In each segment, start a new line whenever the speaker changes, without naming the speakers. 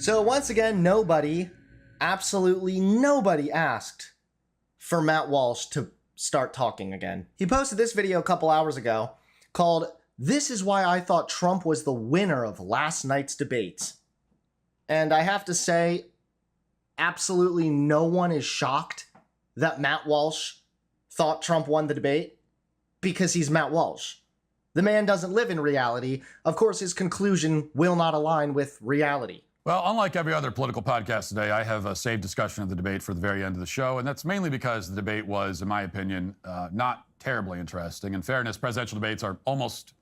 So once again, absolutely nobody asked for Matt Walsh to start talking again. He posted this video a couple hours ago called, "This is why I thought Trump was the winner of last night's debates." And I have to say, absolutely no one is shocked that Matt Walsh thought Trump won the debate because he's Matt Walsh. The man doesn't live in reality. Of course, his conclusion will not align with reality.
Well, unlike every other political podcast today, I have a saved discussion of the debate for the very end of the show, and that's mainly because the debate was, in my opinion, not terribly interesting. In fairness, presidential debates are almost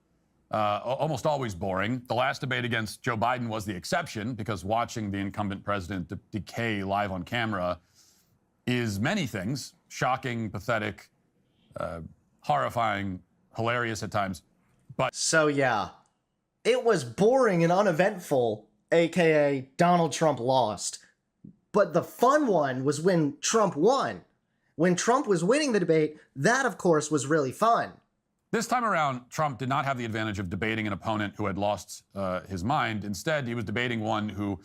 always boring. The last debate against Joe Biden was the exception, because watching the incumbent president decay live on camera is many things: shocking, pathetic, horrifying, hilarious at times. But
so yeah, it was boring and uneventful, aka Donald Trump lost. But the fun one was when Trump won. When Trump was winning the debate, that of course was really fun.
This time around, Trump did not have the advantage of debating an opponent who had lost his mind. Instead, he was debating one who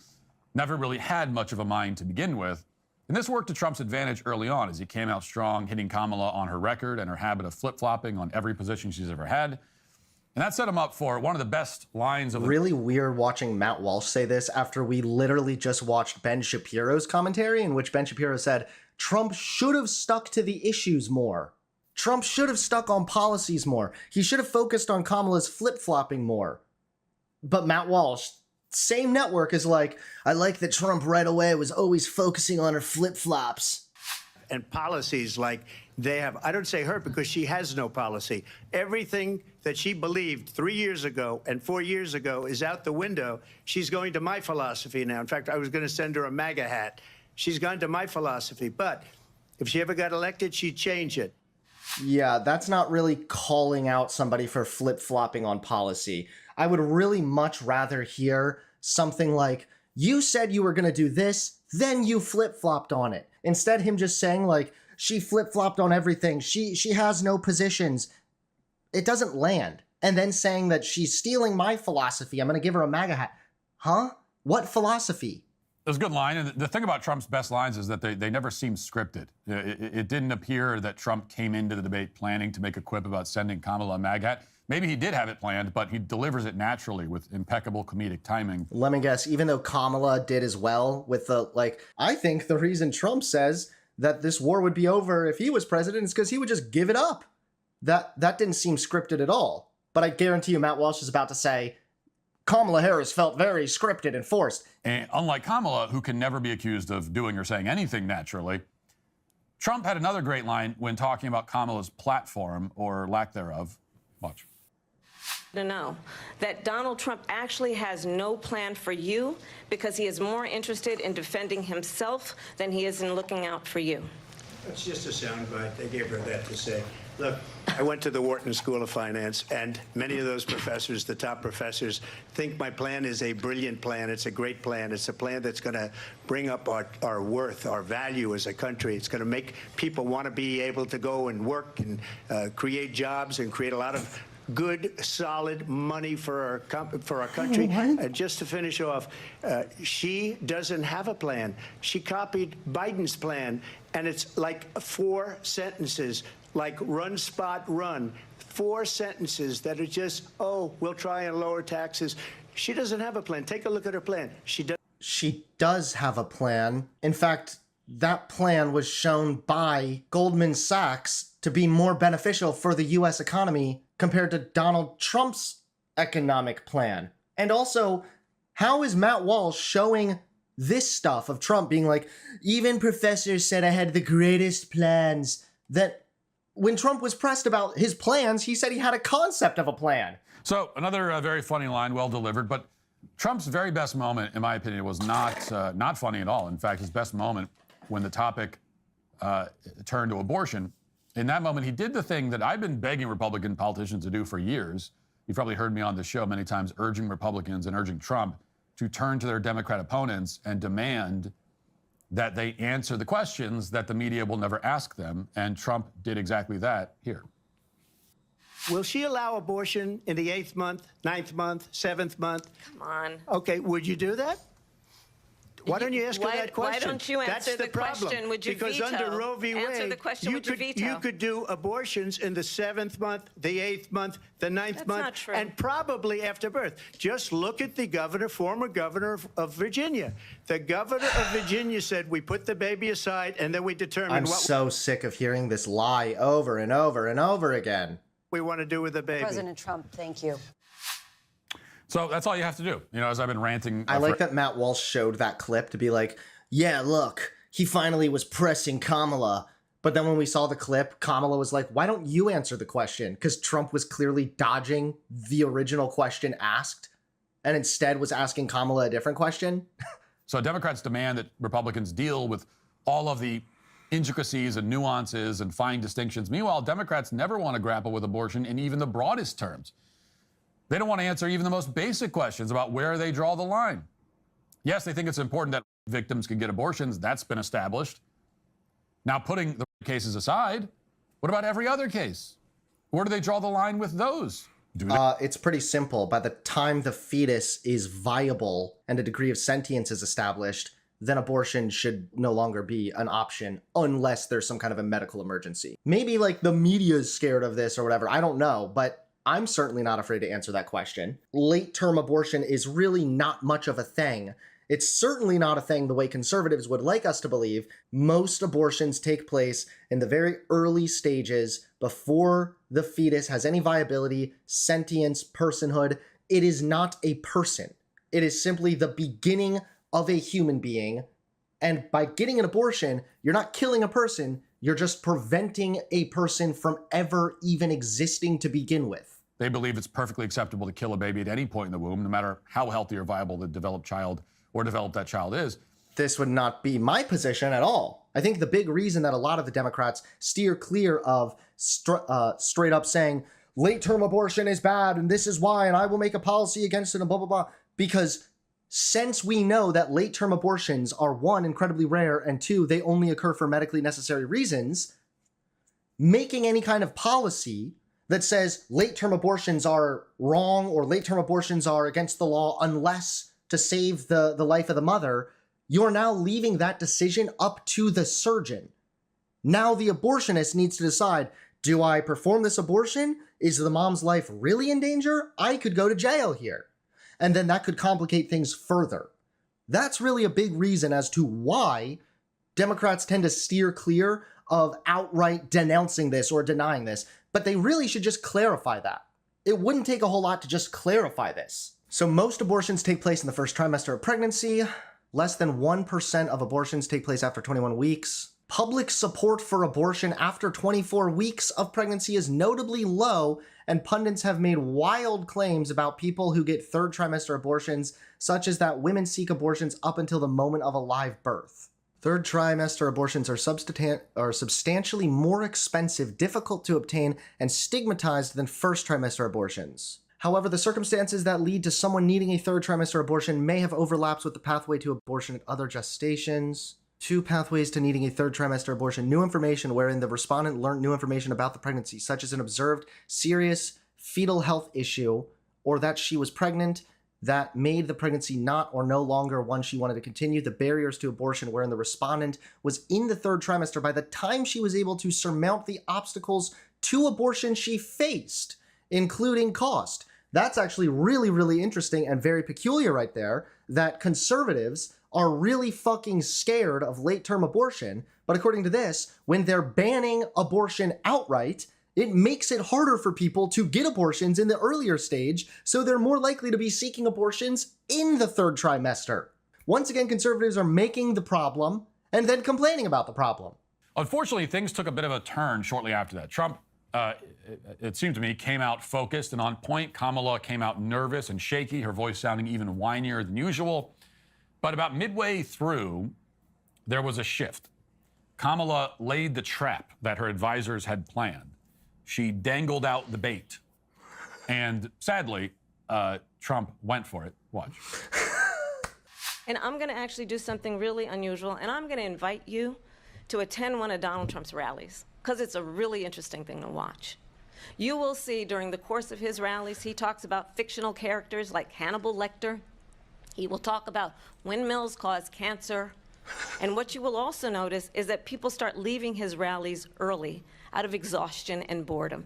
never really had much of a mind to begin with. And this worked to Trump's advantage early on, as he came out strong, hitting Kamala on her record and her habit of flip-flopping on every position she's ever had. And that set him up for one of the best lines of the...
Really weird watching Matt Walsh say this after we literally just watched Ben Shapiro's commentary, in which Ben Shapiro said, Trump should have stuck to the issues more. Trump should have stuck on policies more. He should have focused on Kamala's flip-flopping more. But Matt Walsh, same network, is like, I like that Trump right away was always focusing on her flip-flops.
And policies like they have, I don't say her because she has no policy. Everything that she believed 3 years ago and 4 years ago is out the window. She's going to my philosophy now. In fact, I was going to send her a MAGA hat. She's gone to my philosophy. But if she ever got elected, she'd change it.
Yeah, that's not really calling out somebody for flip-flopping on policy. I would really much rather hear something like, you said you were going to do this, then you flip-flopped on it. Instead, him just saying, like, she flip-flopped on everything. She has no positions. It doesn't land. And then saying that she's stealing my philosophy. I'm going to give her a MAGA hat. Huh? What philosophy?
It was a good line. And the thing about Trump's best lines is that they never seem scripted. It didn't appear that Trump came into the debate planning to make a quip about sending Kamala a MAGA hat. Maybe he did have it planned, but he delivers it naturally with impeccable comedic timing.
Let me guess, even though Kamala did as well with the, I think the reason Trump says that this war would be over if he was president is because he would just give it up. That didn't seem scripted at all. But I guarantee you Matt Walsh is about to say, Kamala Harris felt very scripted and forced.
And unlike Kamala, who can never be accused of doing or saying anything naturally, Trump had another great line when talking about Kamala's platform, or lack thereof. Watch.
To know that Donald Trump actually has no plan for you because he is more interested in defending himself than he is in looking out for you.
That's just a soundbite. They gave her that to say. Look, I went to the Wharton School of Finance, and many of those professors, the top professors, think my plan is a brilliant plan. It's a great plan. It's a plan that's going to bring up our worth, our value as a country. It's going to make people want to be able to go and work and create jobs and create a lot of good, solid money for our country. And just to finish off, she doesn't have a plan. She copied Biden's plan, and it's like 4 sentences, like run, spot, run. 4 sentences that are just, oh, we'll try and lower taxes. She doesn't have a plan. Take a look at her plan.
She does have a plan. In fact, that plan was shown by Goldman Sachs to be more beneficial for the U.S. economy compared to Donald Trump's economic plan. And also, how is Matt Walsh showing this stuff of Trump being like, even professors said I had the greatest plans, that when Trump was pressed about his plans, he said he had a concept of a plan.
So another very funny line, well delivered, but Trump's very best moment, in my opinion, was not funny at all. In fact, his best moment when the topic turned to abortion. In that moment, he did the thing that I've been begging Republican politicians to do for years. You've probably heard me on the show many times urging Republicans and urging Trump to turn to their Democrat opponents and demand that they answer the questions that the media will never ask them. And Trump did exactly that here.
Will she allow abortion in the 8th month, 9th month, 7th month?
Come on.
Okay, would you do that? Why don't you ask her
Why-
that question?
why don't you answer
That's
the question?
problem.
Would you
because
veto?
under Roe v.
Answer
Wade,
the question, would you veto?
you could do abortions in the 7th month, the 8th month, the 9th
That's
month,
not true.
and probably after birth. Just look at the former governor of Virginia. The governor of Virginia said, we put the baby aside and then we determine
I'm
what
so sick of hearing this lie over and over and over again.
we want to do with the baby.
President Trump, thank you.
So that's all you have to do. You know, as I've been ranting.
I like that Matt Walsh showed that clip to be like, yeah, look, he finally was pressing Kamala. But then when we saw the clip, Kamala was like, why don't you answer the question? Because Trump was clearly dodging the original question asked and instead was asking Kamala a different question.
So Democrats demand that Republicans deal with all of the intricacies and nuances and fine distinctions. Meanwhile, Democrats never want to grapple with abortion in even the broadest terms. They don't want to answer even the most basic questions about where they draw the line. Yes, they think it's important that victims can get abortions. That's been established. Now, putting the cases aside, what about every other case? Where do they draw the line with those?
It's pretty simple. By the time the fetus is viable and a degree of sentience is established, then abortion should no longer be an option unless there's some kind of a medical emergency. Maybe like the media is scared of this or whatever. I don't know, but I'm certainly not afraid to answer that question. Late-term abortion is really not much of a thing. It's certainly not a thing the way conservatives would like us to believe. Most abortions take place in the very early stages before the fetus has any viability, sentience, personhood. It is not a person. It is simply the beginning of a human being. And by getting an abortion, you're not killing a person. You're just preventing a person from ever even existing to begin with.
They believe it's perfectly acceptable to kill a baby at any point in the womb, no matter how healthy or viable the developed child or developed that child is.
This would not be my position at all. I think the big reason that a lot of the Democrats steer clear of straight up saying late-term abortion is bad and this is why and I will make a policy against it and blah, blah, blah, because since we know that late-term abortions are, one, incredibly rare, and two, they only occur for medically necessary reasons, making any kind of policy that says late-term abortions are wrong or late-term abortions are against the law unless to save the life of the mother, you're now leaving that decision up to the surgeon. Now the abortionist needs to decide, do I perform this abortion? Is the mom's life really in danger? I could go to jail here. And then that could complicate things further. That's really a big reason as to why Democrats tend to steer clear of outright denouncing this or denying this, but they really should just clarify that. It wouldn't take a whole lot to just clarify this. So most abortions take place in the first trimester of pregnancy. Less than 1% of abortions take place after 21 weeks. Public support for abortion after 24 weeks of pregnancy is notably low, and pundits have made wild claims about people who get third trimester abortions, such as that women seek abortions up until the moment of a live birth. Third trimester abortions are substantially more expensive, difficult to obtain, and stigmatized than first trimester abortions. However, the circumstances that lead to someone needing a third trimester abortion may have overlaps with the pathway to abortion at other gestations. 2 pathways to needing a third trimester abortion: new information wherein the respondent learned new information about the pregnancy, such as an observed serious fetal health issue, or that she was pregnant, that made the pregnancy not or no longer one she wanted to continue. The barriers to abortion wherein the respondent was in the third trimester by the time she was able to surmount the obstacles to abortion she faced, including cost. That's actually really, really interesting and very peculiar right there, that conservatives are really fucking scared of late-term abortion, but according to this, when they're banning abortion outright, it makes it harder for people to get abortions in the earlier stage, so they're more likely to be seeking abortions in the third trimester. Once again, conservatives are making the problem and then complaining about the problem.
Unfortunately, things took a bit of a turn shortly after that. Trump, it seemed to me, came out focused and on point. Kamala came out nervous and shaky, her voice sounding even whinier than usual. But about midway through, there was a shift. Kamala laid the trap that her advisors had planned. She dangled out the bait. And sadly, Trump went for it. Watch.
And I'm going to actually do something really unusual, and I'm going to invite you to attend one of Donald Trump's rallies, because it's a really interesting thing to watch. You will see during the course of his rallies, he talks about fictional characters like Hannibal Lecter, He will talk about windmills cause cancer. And what you will also notice is that people start leaving his rallies early out of exhaustion and boredom.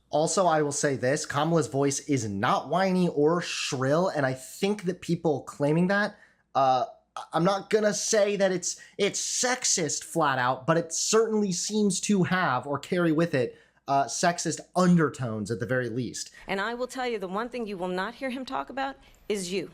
Also, I will say this, Kamala's voice is not whiny or shrill, and I think that people claiming that, I'm not gonna say that it's sexist flat out, but it certainly seems to have or carry with it sexist undertones at the very least.
And I will tell you, the one thing you will not hear him talk about is you.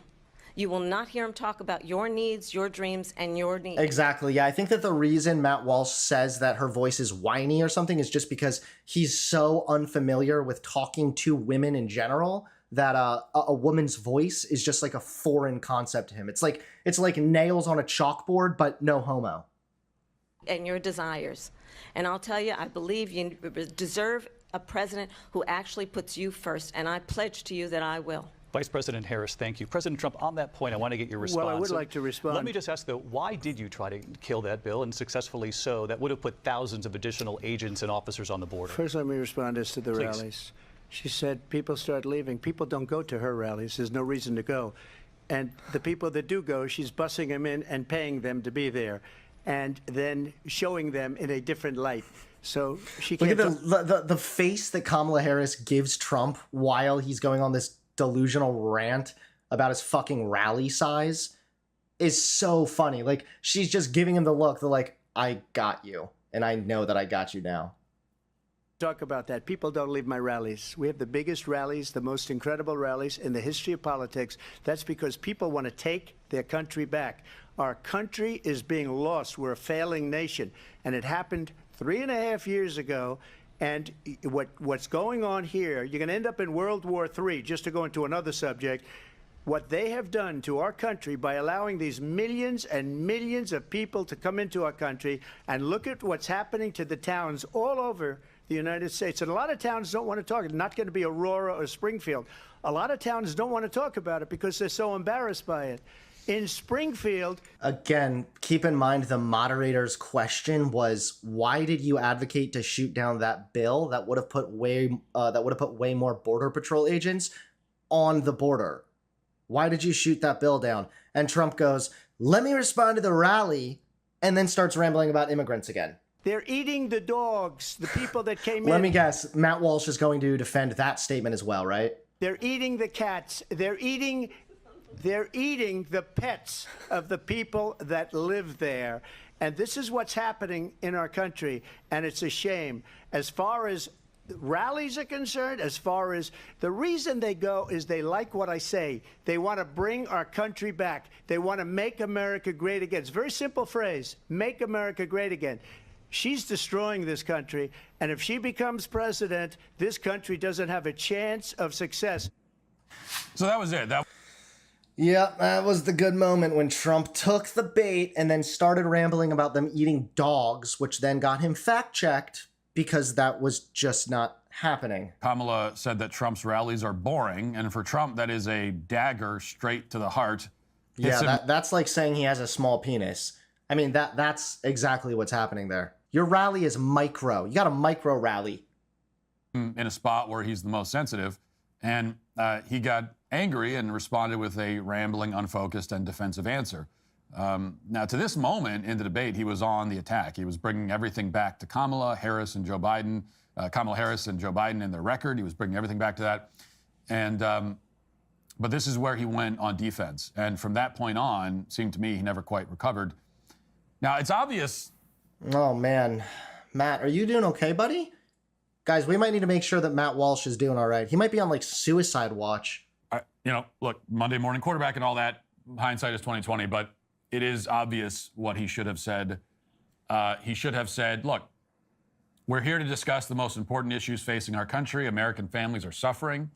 You will not hear him talk about your needs, your dreams, and your needs.
Exactly, yeah. I think that the reason Matt Walsh says that her voice is whiny or something is just because he's so unfamiliar with talking to women in general that a woman's voice is just like a foreign concept to him. It's like nails on a chalkboard, but no homo.
And your desires. And I'll tell you, I believe you deserve a president who actually puts you first, and I pledge to you that I will.
Vice President Harris, thank you. President Trump, on that point, I want to get your response.
Well, I would like to respond.
Let me just ask, though, why did you try to kill that bill, and successfully so, that would have put thousands of additional agents and officers on the border?
First, let me respond as to the
Please.
rallies. She said people start leaving. People don't go to her rallies. There's no reason to go. And the people that do go, she's bussing them in and paying them to be there, and then showing them in a different light. So she can't...
Look at the face that Kamala Harris gives Trump while he's going on this delusional rant about his fucking rally size is so funny. Like, she's just giving him the look, the like, I got you, and I know that I got you now.
Talk about that. People don't leave my rallies. We have the biggest rallies, the most incredible rallies in the history of politics. That's because people want to take their country back. Our country is being lost. We're a failing nation. And it happened 3.5 years ago. And what's going on here, you're going to end up in World War III, just to go into another subject. What they have done to our country by allowing these millions and millions of people to come into our country, and look at what's happening to the towns all over the United States. And a lot of towns don't want to talk. It's not going to be Aurora or Springfield. A lot of towns don't want to talk about it because they're so embarrassed by it. In Springfield...
Again, keep in mind the moderator's question was, why did you advocate to shoot down that bill that would have put way more Border Patrol agents on the border? Why did you shoot that bill down? And Trump goes, let me respond to the rally, and then starts rambling about immigrants again.
They're eating the dogs, the people that came in.
Let me guess, Matt Walsh is going to defend that statement as well, right?
They're eating the cats. They're eating the pets of the people that live there. And this is what's happening in our country, and it's a shame. As far as rallies are concerned, as far as the reason they go is they like what I say. They want to bring our country back. They want to make America great again. It's a very simple phrase, make America great again. She's destroying this country, and if she becomes president, this country doesn't have a chance of success.
So that was it.
Yeah, that was the good moment when Trump took the bait and then started rambling about them eating dogs, which then got him fact-checked because that was just not happening.
Kamala said that Trump's rallies are boring, and for Trump, that is a dagger straight to the heart.
Yeah, that's like saying he has a small penis. I mean, that's exactly what's happening there. Your rally is micro. You got a micro rally.
In a spot where he's the most sensitive, and he got angry and responded with a rambling, unfocused, and defensive answer. Now, to this moment in the debate, he was on the attack. He was bringing everything back to Kamala Harris and Joe Biden, and their record. He was bringing everything back to that. And but this is where he went on defense. And from that point on, seemed to me he never quite recovered. Now, it's obvious.
Oh, man. Matt, are you doing okay, buddy? Guys, we might need to make sure that Matt Walsh is doing all right. He might be on, like, suicide watch.
Look, Monday morning quarterback and all that, hindsight is 20/20, but it is obvious what he should have said. He should have said, look, we're here to discuss the most important issues facing our country. American families are suffering.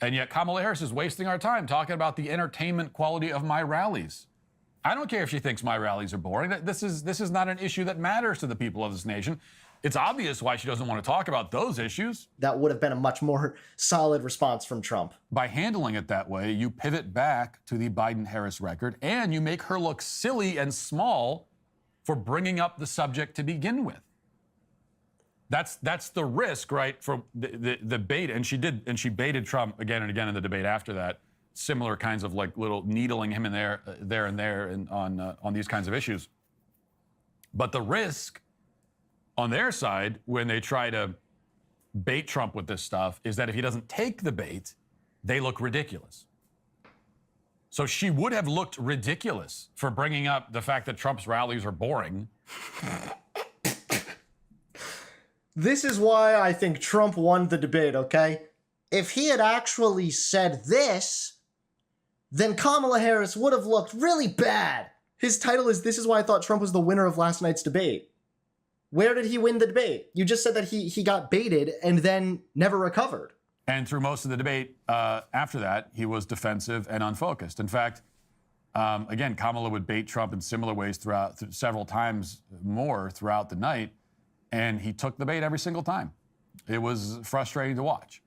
And yet Kamala Harris is wasting our time talking about the entertainment quality of my rallies. I don't care if she thinks my rallies are boring. This is not an issue that matters to the people of this nation. It's obvious why she doesn't want to talk about those issues.
That would have been a much more solid response from Trump.
By handling it that way, you pivot back to the Biden-Harris record, and you make her look silly and small for bringing up the subject to begin with. That's the risk, right, for the bait. And she baited Trump again and again in the debate after that. similar kinds of like little needling him in there, and on these kinds of issues. But the risk on their side when they try to bait Trump with this stuff is that if he doesn't take the bait, they look ridiculous. So she would have looked ridiculous for bringing up the fact that Trump's rallies are boring.
This is why I think Trump won the debate, okay? If he had actually said this, then Kamala Harris would have looked really bad. His title is "This is why I thought Trump was the winner of last night's debate." Where did he win the debate? You just said that he got baited and then never recovered.
And through most of the debate after that, he was defensive and unfocused. In fact, again, Kamala would bait Trump in similar ways several times more throughout the night, and he took the bait every single time. It was frustrating to watch.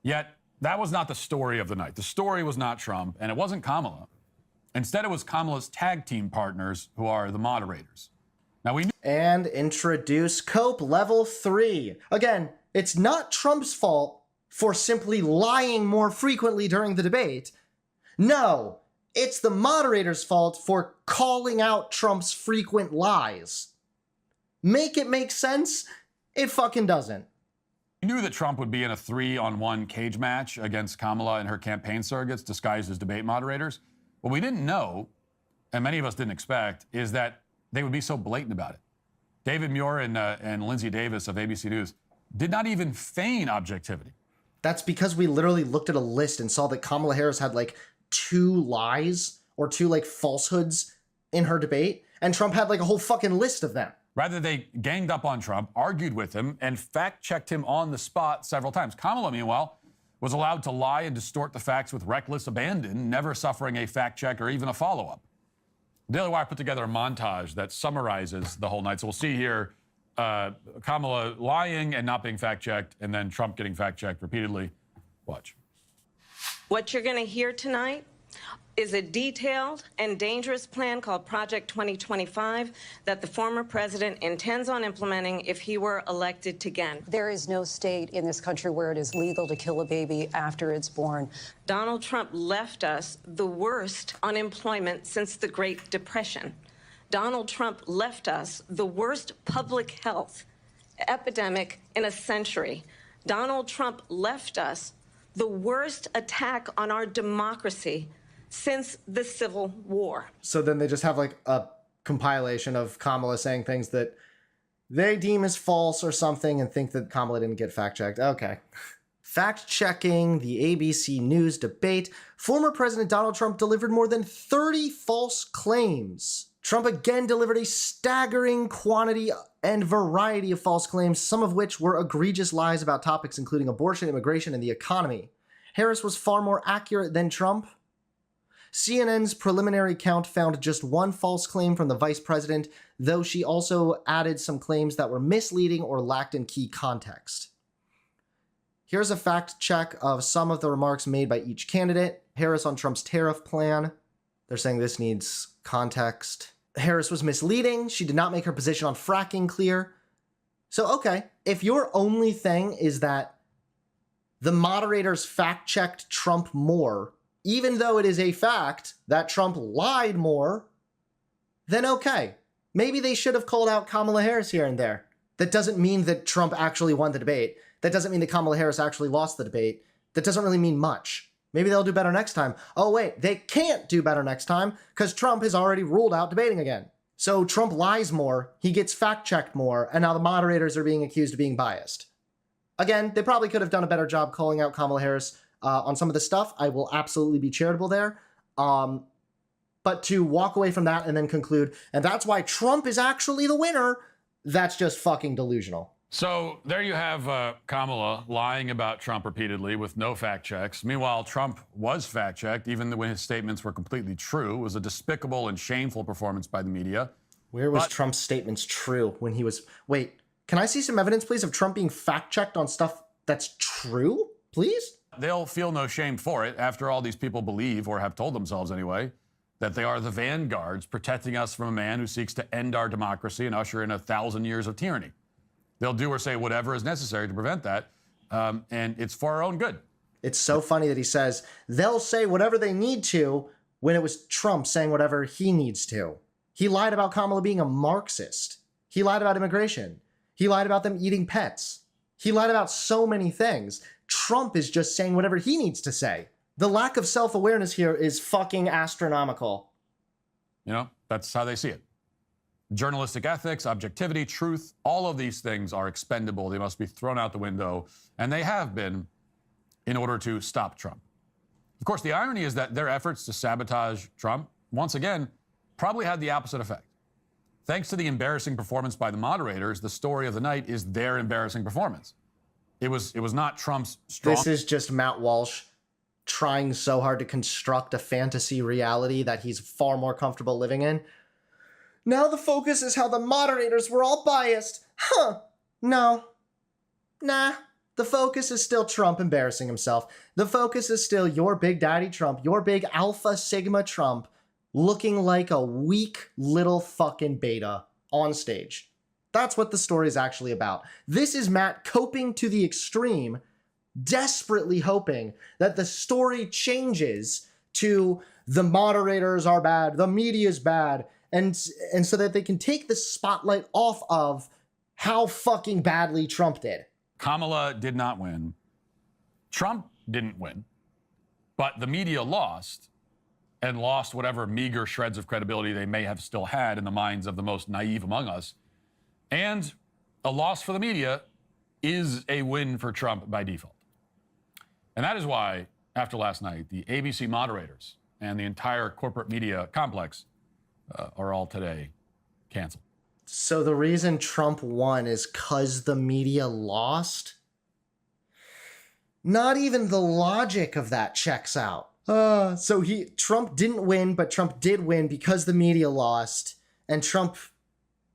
Yet, that was not the story of the night. The story was not Trump, and it wasn't Kamala. Instead, it was Kamala's tag team partners, who are the moderators. Now we
and introduce Cope Level 3. Again, it's not Trump's fault for simply lying more frequently during the debate. No, it's the moderator's fault for calling out Trump's frequent lies. Make it make sense? It fucking doesn't.
We knew that Trump would be in a 3-on-1 cage match against Kamala and her campaign surrogates disguised as debate moderators. What we didn't know, and many of us didn't expect, is that they would be so blatant about it. David Muir and Lindsay Davis of ABC News did not even feign objectivity.
That's because we literally looked at a list and saw that Kamala Harris had like 2 lies or 2 like falsehoods in her debate, and Trump had like a whole fucking list of them.
Rather, they ganged up on Trump, argued with him, and fact-checked him on the spot several times. Kamala, meanwhile, was allowed to lie and distort the facts with reckless abandon, never suffering a fact-check or even a follow-up. Daily Wire put together a montage that summarizes the whole night. So we'll see here Kamala lying and not being fact-checked, and then Trump getting fact-checked repeatedly. Watch.
What you're going to hear tonight is a detailed and dangerous plan called Project 2025 that the former president intends on implementing if he were elected again.
There is no state in this country where it is legal to kill a baby after it's born.
Donald Trump left us the worst unemployment since the Great Depression. Donald Trump left us the worst public health epidemic in a century. Donald Trump left us the worst attack on our democracy since the Civil War.
So then they just have like a compilation of Kamala saying things that they deem as false or something and think that Kamala didn't get fact-checked. Okay. Fact-checking the ABC News debate. Former President Donald Trump delivered more than 30 false claims. Trump again delivered a staggering quantity and variety of false claims, some of which were egregious lies about topics including abortion, immigration, and the economy. Harris was far more accurate than Trump. CNN's preliminary count found just 1 false claim from the vice president, though she also added some claims that were misleading or lacked in key context. Here's a fact check of some of the remarks made by each candidate. Harris on Trump's tariff plan. They're saying this needs context. Harris was misleading. She did not make her position on fracking clear. So, okay, if your only thing is that the moderators fact-checked Trump more, even though it is a fact that Trump lied more, then okay. Maybe they should have called out Kamala Harris here and there. That doesn't mean that Trump actually won the debate. That doesn't mean that Kamala Harris actually lost the debate. That doesn't really mean much. Maybe they'll do better next time. Oh wait, they can't do better next time because Trump has already ruled out debating again. So Trump lies more, he gets fact-checked more, and now the moderators are being accused of being biased. Again, they probably could have done a better job calling out Kamala Harris on some of the stuff. I will absolutely be charitable there. But to walk away from that and then conclude, and that's why Trump is actually the winner, that's just fucking delusional.
So there you have Kamala lying about Trump repeatedly with no fact checks. Meanwhile, Trump was fact checked, even when his statements were completely true. It was a despicable and shameful performance by the media.
Where was Trump's statements true when he was... Wait, can I see some evidence, please, of Trump being fact checked on stuff that's true, please?
They'll feel no shame for it. After all, these people believe, or have told themselves anyway, that they are the vanguards protecting us from a man who seeks to end our democracy and usher in 1,000 years of tyranny. They'll do or say whatever is necessary to prevent that, and it's for our own good.
It's so funny that he says they'll say whatever they need to when it was Trump saying whatever he needs to. He lied about Kamala being a Marxist. He lied about immigration. He lied about them eating pets. He lied about so many things. Trump is just saying whatever he needs to say. The lack of self-awareness here is fucking astronomical.
You know, that's how they see it. Journalistic ethics, objectivity, truth, all of these things are expendable. They must be thrown out the window, and they have been in order to stop Trump. Of course, the irony is that their efforts to sabotage Trump, once again, probably had the opposite effect. Thanks to the embarrassing performance by the moderators, the story of the night is their embarrassing performance. It was not Trump's strong...
This is just Matt Walsh trying so hard to construct a fantasy reality that he's far more comfortable living in. Now the focus is how the moderators were all biased. Huh. No. Nah. The focus is still Trump embarrassing himself. The focus is still your big daddy Trump, your big alpha sigma Trump, looking like a weak little fucking beta on stage. That's what the story is actually about. This is Matt coping to the extreme, desperately hoping that the story changes to the moderators are bad, the media's bad, and so that they can take the spotlight off of how fucking badly Trump did.
Kamala did not win. Trump didn't win. But the media lost, and lost whatever meager shreds of credibility they may have still had in the minds of the most naive among us. And a loss for the media is a win for Trump by default. And that is why, after last night, the ABC moderators and the entire corporate media complex are all today canceled.
So the reason Trump won is 'cause the media lost? Not even the logic of that checks out. So Trump didn't win, but Trump did win because the media lost, and Trump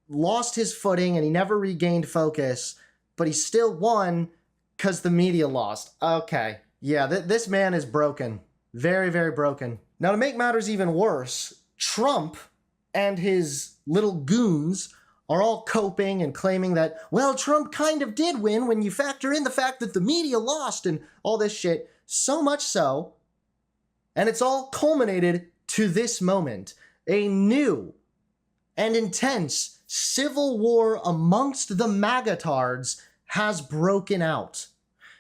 lost his footing and he never regained focus, but he still won because the media lost. Okay, yeah, this man is broken. Very, very broken. Now, to make matters even worse, Trump and his little goons are all coping and claiming that, well, Trump kind of did win when you factor in the fact that the media lost and all this shit. So much so, and it's all culminated to this moment, a new and intense civil war amongst the MAGA-tards has broken out.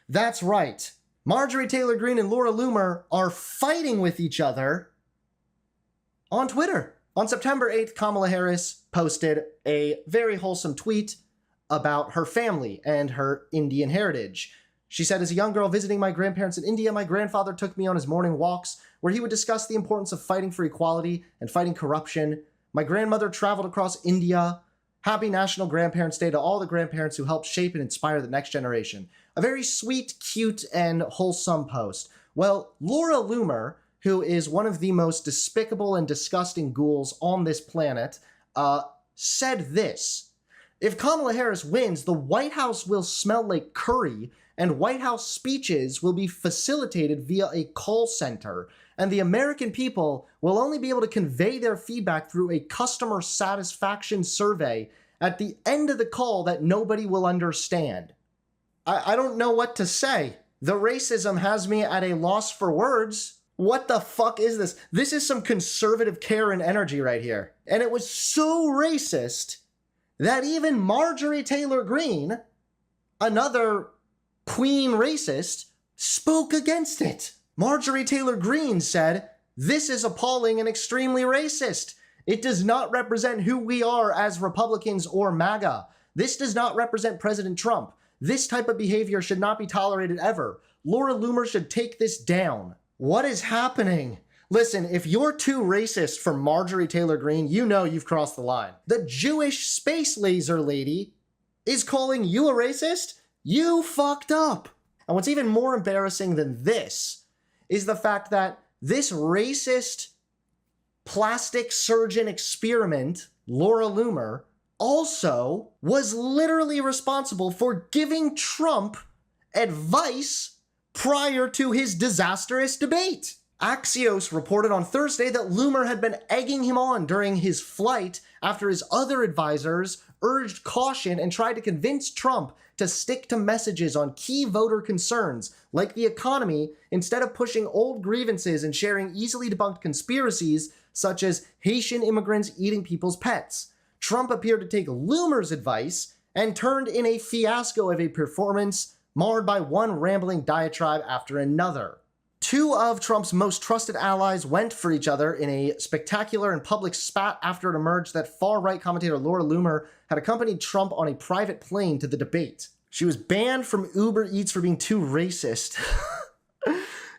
That's right. Marjorie Taylor Greene and Laura Loomer are fighting with each other on Twitter. On September 8th, Kamala Harris posted a very wholesome tweet about her family and her Indian heritage. She said, as a young girl visiting my grandparents in India, my grandfather took me on his morning walks where he would discuss the importance of fighting for equality and fighting corruption. My grandmother traveled across India. Happy National Grandparents' Day to all the grandparents who helped shape and inspire the next generation. A very sweet, cute, and wholesome post. Well, Laura Loomer, who is one of the most despicable and disgusting ghouls on this planet, said this: if Kamala Harris wins, the White House will smell like curry, and White House speeches will be facilitated via a call center, and the American people will only be able to convey their feedback through a customer satisfaction survey at the end of the call that nobody will understand. I don't know what to say. The racism has me at a loss for words. What the fuck is this? This is some conservative care and energy right here. And it was so racist that even Marjorie Taylor Greene, another queen racist, spoke against it. Marjorie Taylor Greene said, this is appalling and extremely racist. It does not represent who we are as Republicans or MAGA. This does not represent President Trump. This type of behavior should not be tolerated ever. Laura Loomer should take this down. What is happening? Listen, if you're too racist for Marjorie Taylor Greene, you know you've crossed the line. The Jewish space laser lady is calling you a racist? You fucked up. And what's even more embarrassing than this is the fact that this racist plastic surgeon experiment, Laura Loomer, also was literally responsible for giving Trump advice prior to his disastrous debate. Axios reported on Thursday that Loomer had been egging him on during his flight after his other advisors urged caution and tried to convince Trump to stick to messages on key voter concerns like the economy instead of pushing old grievances and sharing easily debunked conspiracies such as Haitian immigrants eating people's pets. Trump appeared to take Loomer's advice and turned in a fiasco of a performance marred by one rambling diatribe after another. Two of Trump's most trusted allies went for each other in a spectacular and public spat after it emerged that far-right commentator Laura Loomer had accompanied Trump on a private plane to the debate. She was banned from Uber Eats for being too racist.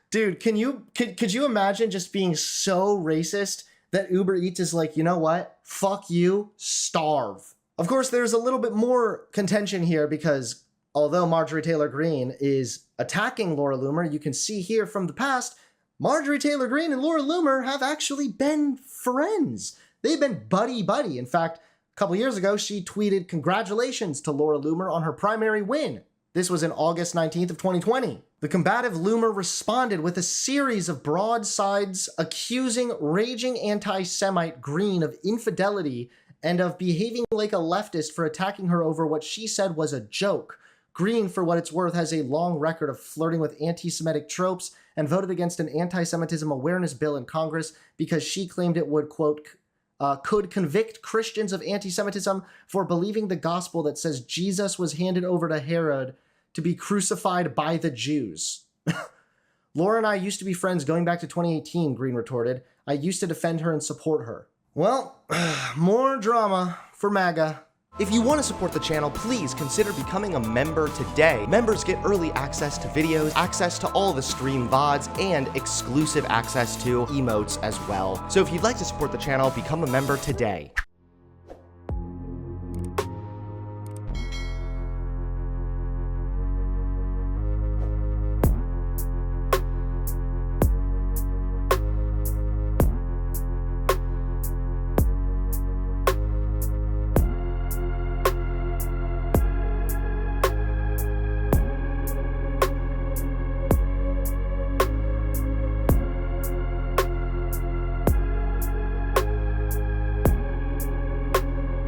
Dude, could you imagine just being so racist that Uber Eats is like, you know what? Fuck you, starve. Of course, there's a little bit more contention here because although Marjorie Taylor Greene is attacking Laura Loomer, you can see here from the past, Marjorie Taylor Greene and Laura Loomer have actually been friends. They've been buddy-buddy. In fact, a couple years ago, she tweeted congratulations to Laura Loomer on her primary win. This was in August 19th of 2020. The combative Loomer responded with a series of broadsides accusing raging anti-Semite Greene of infidelity and of behaving like a leftist for attacking her over what she said was a joke. Greene, for what it's worth, has a long record of flirting with anti-Semitic tropes and voted against an anti-Semitism awareness bill in Congress because she claimed it would, quote, could convict Christians of anti-Semitism for believing the gospel that says Jesus was handed over to Herod to be crucified by the Jews. Laura and I used to be friends going back to 2018, Greene retorted. I used to defend her and support her. Well, more drama for MAGA. If you want to support the channel, please consider becoming a member today. Members get early access to videos, access to all the stream VODs, and exclusive access to emotes as well. So if you'd like to support the channel, become a member today.